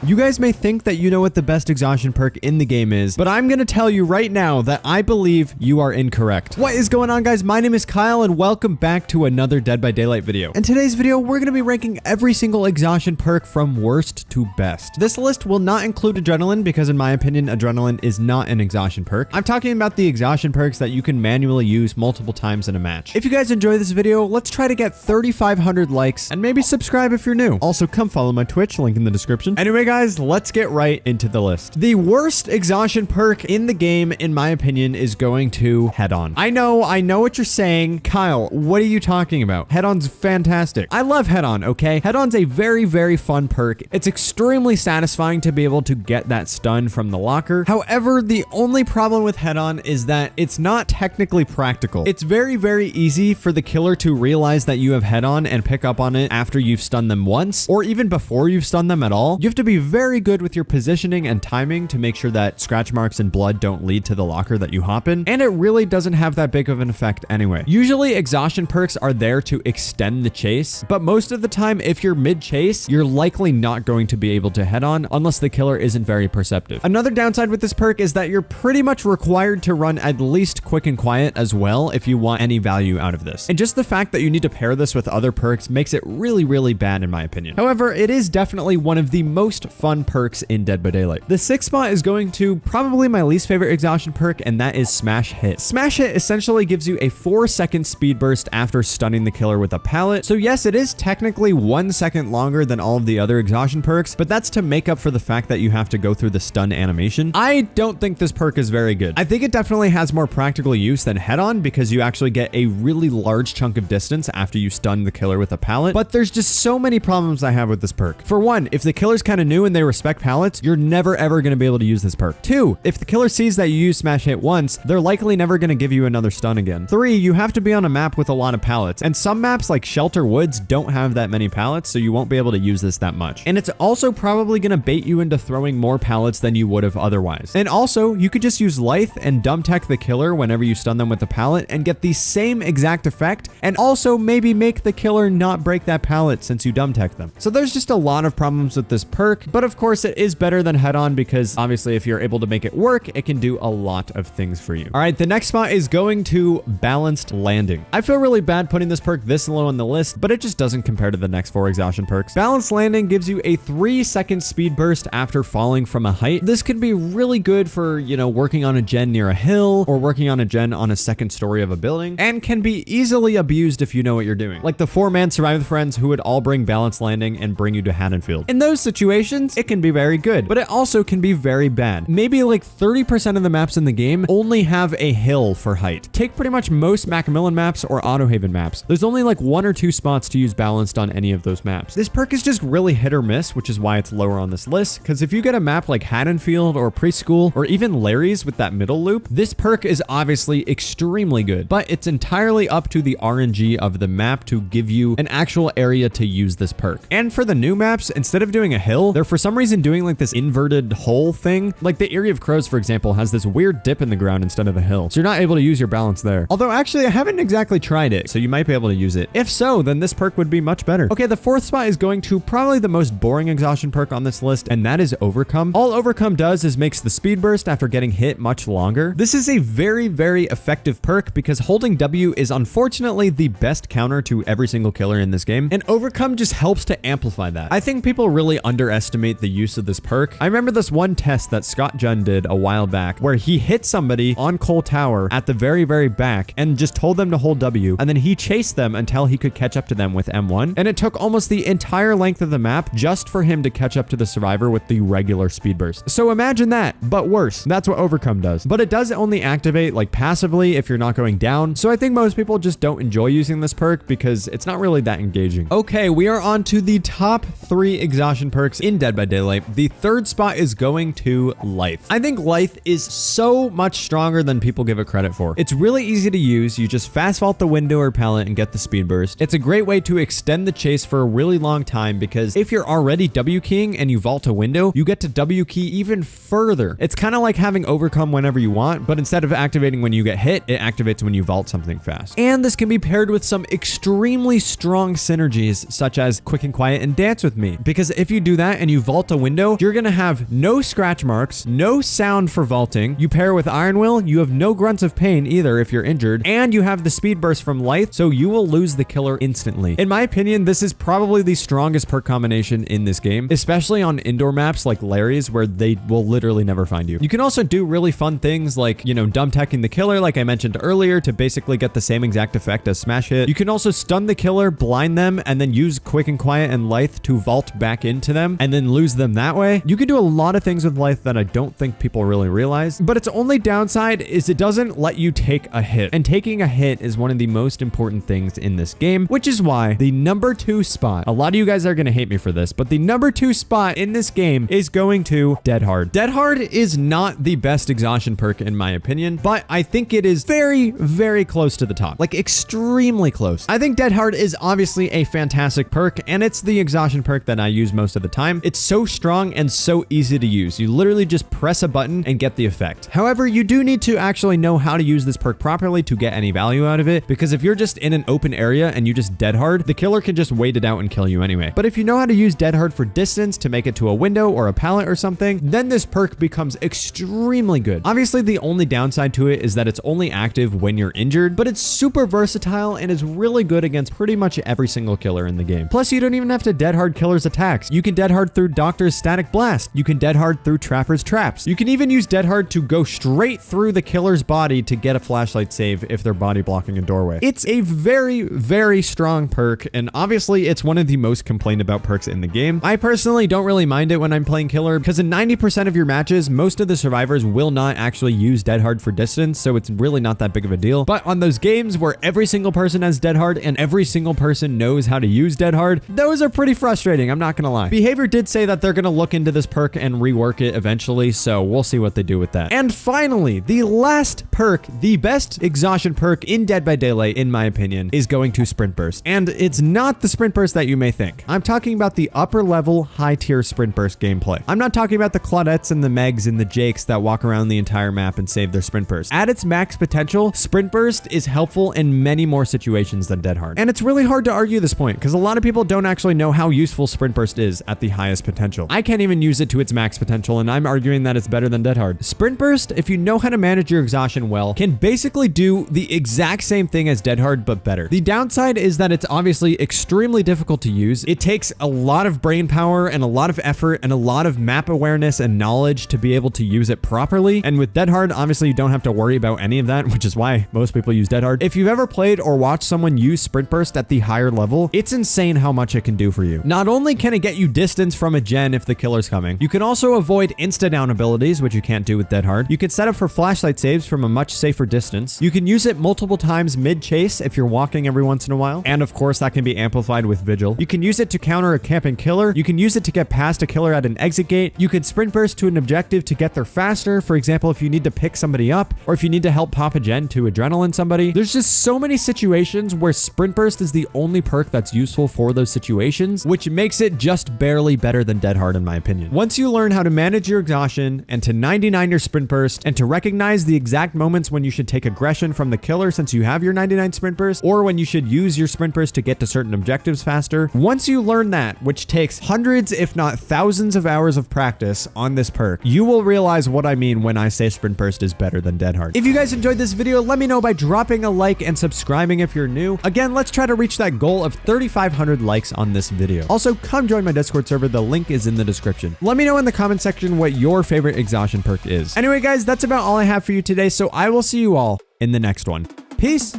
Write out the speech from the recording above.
You guys may think that you know what the best exhaustion perk in the game is, but I'm gonna tell you right now that I believe you are incorrect. What is going on, guys? My name is Kyle and welcome back to another Dead by Daylight video. In today's video, we're gonna be ranking every single exhaustion perk from worst to best. This list will not include adrenaline because in my opinion, adrenaline is not an exhaustion perk. I'm talking about the exhaustion perks that you can manually use multiple times in a match. If you guys enjoy this video, let's try to get 3,500 likes and maybe subscribe if you're new. Also, come follow my Twitch, link in the description. Anyway, guys, let's get right into the list. The worst exhaustion perk in the game, in my opinion, is going to Head-On. I know what you're saying. Kyle, what are you talking about? Head-On's fantastic. I love Head-On, okay? Head-On's a very, very fun perk. It's extremely satisfying to be able to get that stun from the locker. However, the only problem with Head-On is that it's not technically practical. It's very, very easy for the killer to realize that you have Head-On and pick up on it after you've stunned them once, or even before you've stunned them at all. You have to be very good with your positioning and timing to make sure that scratch marks and blood don't lead to the locker that you hop in, and it really doesn't have that big of an effect anyway. Usually exhaustion perks are there to extend the chase, but most of the time if you're mid-chase, you're likely not going to be able to head on unless the killer isn't very perceptive. Another downside with this perk is that you're pretty much required to run at least quick and quiet as well if you want any value out of this. And just the fact that you need to pair this with other perks makes it really, really bad in my opinion. However, it is definitely one of the most fun perks in Dead by Daylight. The sixth spot is going to probably my least favorite exhaustion perk, and that is Smash Hit. Smash Hit essentially gives you a 4-second speed burst after stunning the killer with a pallet. So yes, it is technically 1 second longer than all of the other exhaustion perks, but that's to make up for the fact that you have to go through the stun animation. I don't think this perk is very good. I think it definitely has more practical use than Head-On because you actually get a really large chunk of distance after you stun the killer with a pallet, but there's just so many problems I have with this perk. For one, if the killer's kind of new and they respect pallets, you're never ever going to be able to use this perk. 2, if the killer sees that you use Smash Hit once, they're likely never going to give you another stun again. 3, you have to be on a map with a lot of pallets, and some maps like Shelter Woods don't have that many pallets, so you won't be able to use this that much. And it's also probably going to bait you into throwing more pallets than you would have otherwise. And also, you could just use Lithe and dumb tech the killer whenever you stun them with a pallet and get the same exact effect, and also maybe make the killer not break that pallet since you dumb tech them. So there's just a lot of problems with this perk, but of course it is better than Head-On because obviously if you're able to make it work, it can do a lot of things for you. All right, the next spot is going to Balanced Landing. I feel really bad putting this perk this low on the list, but it just doesn't compare to the next 4 exhaustion perks. Balanced Landing gives you a 3-second speed burst after falling from a height. This can be really good for, you know, working on a gen near a hill or working on a gen on a second story of a building, and can be easily abused if you know what you're doing. Like the 4-man Survive with Friends who would all bring Balanced Landing and bring you to Haddonfield. In those situations, it can be very good, but it also can be very bad. Maybe like 30% of the maps in the game only have a hill for height. Take pretty much most Macmillan maps or Autohaven maps. There's only like 1 or 2 spots to use Balanced on any of those maps. This perk is just really hit or miss, which is why it's lower on this list, because if you get a map like Haddonfield or Preschool or even Larry's with that middle loop, this perk is obviously extremely good, but it's entirely up to the RNG of the map to give you an actual area to use this perk. And for the new maps, instead of doing a hill, they're for some reason doing like this inverted hole thing. Like the Area of Crows, for example, has this weird dip in the ground instead of a hill. So you're not able to use your balance there. Although actually I haven't exactly tried it, so you might be able to use it. If so, then this perk would be much better. Okay, the 4th spot is going to probably the most boring exhaustion perk on this list, and that is Overcome. All Overcome does is makes the speed burst after getting hit much longer. This is a very, very effective perk because holding W is unfortunately the best counter to every single killer in this game, and Overcome just helps to amplify that. I think people really underestimate the use of this perk. I remember this one test that Scott Junn did a while back where he hit somebody on Cole Tower at the very, very back and just told them to hold W, and then he chased them until he could catch up to them with M1, and it took almost the entire length of the map just for him to catch up to the survivor with the regular speed burst. So imagine that, but worse. That's what Overcome does. But it does only activate like passively if you're not going down, so I think most people just don't enjoy using this perk because it's not really that engaging. Okay, we are on to the top 3 exhaustion perks in Dead by Daylight. The 3rd spot is going to Lithe. I think Lithe is so much stronger than people give it credit for. It's really easy to use. You just fast vault the window or pallet and get the speed burst. It's a great way to extend the chase for a really long time because if you're already W keying and you vault a window, you get to W key even further. It's kind of like having Overcome whenever you want, but instead of activating when you get hit, it activates when you vault something fast. And this can be paired with some extremely strong synergies such as Quick and Quiet and Dance with Me, because if you do that and when you vault a window, you're gonna have no scratch marks, no sound for vaulting. You pair with Iron Will, you have no grunts of pain either if you're injured, and you have the speed burst from Lithe, so you will lose the killer instantly. In my opinion, this is probably the strongest perk combination in this game, especially on indoor maps like Larry's, where they will literally never find you. You can also do really fun things like, you know, dumb teching the killer, like I mentioned earlier, to basically get the same exact effect as smash hit. You can also stun the killer, blind them, and then use quick and quiet and Lithe to vault back into them and then lose them that way. You can do a lot of things with Lithe that I don't think people really realize, but its only downside is it doesn't let you take a hit, and taking a hit is one of the most important things in this game, which is why the number 2 spot, a lot of you guys are gonna hate me for this, but the number 2 spot in this game is going to Dead Hard. Dead Hard is not the best exhaustion perk in my opinion, but I think it is very, very close to the top, like extremely close. I think Dead Hard is obviously a fantastic perk, and it's the exhaustion perk that I use most of the time. It's so strong and so easy to use. You literally just press a button and get the effect. However, you do need to actually know how to use this perk properly to get any value out of it, because if you're just in an open area and you just Dead Hard, the killer can just wait it out and kill you anyway. But if you know how to use Dead Hard for distance to make it to a window or a pallet or something, then this perk becomes extremely good. Obviously, the only downside to it is that it's only active when you're injured, but it's super versatile and is really good against pretty much every single killer in the game. Plus, you don't even have to Dead Hard killer's attacks. You can Dead Hard through Doctor's Static Blast. You can Dead Hard through Trapper's Traps. You can even use Dead Hard to go straight through the killer's body to get a flashlight save if they're body blocking a doorway. It's a very, very strong perk, and obviously it's one of the most complained about perks in the game. I personally don't really mind it when I'm playing killer, because in 90% of your matches, most of the survivors will not actually use Dead Hard for distance, so it's really not that big of a deal. But on those games where every single person has Dead Hard and every single person knows how to use Dead Hard, those are pretty frustrating, I'm not gonna lie. Behavior did say that they're gonna look into this perk and rework it eventually, so we'll see what they do with that. And finally, the last perk, the best exhaustion perk in Dead by Daylight, in my opinion, is going to Sprint Burst. And it's not the Sprint Burst that you may think. I'm talking about the upper level, high tier Sprint Burst gameplay. I'm not talking about the Claudettes and the Megs and the Jakes that walk around the entire map and save their Sprint Burst. At its max potential, Sprint Burst is helpful in many more situations than Dead Hard. And it's really hard to argue this point, because a lot of people don't actually know how useful Sprint Burst is at the highest potential. I can't even use it to its max potential, and I'm arguing that it's better than Dead Hard. Sprint Burst, if you know how to manage your exhaustion well, can basically do the exact same thing as Dead Hard, but better. The downside is that it's obviously extremely difficult to use. It takes a lot of brain power and a lot of effort and a lot of map awareness and knowledge to be able to use it properly. And with Dead Hard, obviously you don't have to worry about any of that, which is why most people use Dead Hard. If you've ever played or watched someone use Sprint Burst at the higher level, it's insane how much it can do for you. Not only can it get you distance from a gen if the killer's coming, you can also avoid insta-down abilities, which you can't do with Dead Hard. You can set up for flashlight saves from a much safer distance. You can use it multiple times mid-chase if you're walking every once in a while. And of course, that can be amplified with Vigil. You can use it to counter a camping killer. You can use it to get past a killer at an exit gate. You could Sprint Burst to an objective to get there faster. For example, if you need to pick somebody up, or if you need to help pop a gen to adrenaline somebody. There's just so many situations where Sprint Burst is the only perk that's useful for those situations, which makes it just barely better than Dead Hard in my opinion. Once you learn how to manage your exhaustion and to 99 your Sprint Burst and to recognize the exact moments when you should take aggression from the killer since you have your 99 Sprint Burst, or when you should use your Sprint Burst to get to certain objectives faster, once you learn that, which takes hundreds if not thousands of hours of practice on this perk, you will realize what I mean when I say Sprint Burst is better than Dead Hard. If you guys enjoyed this video, let me know by dropping a like and subscribing if you're new. Again, let's try to reach that goal of 3,500 likes on this video. Also, come join my Discord server. The link is in the description. Let me know in the comment section what your favorite exhaustion perk is. Anyway, guys, that's about all I have for you today, so I will see you all in the next one. Peace!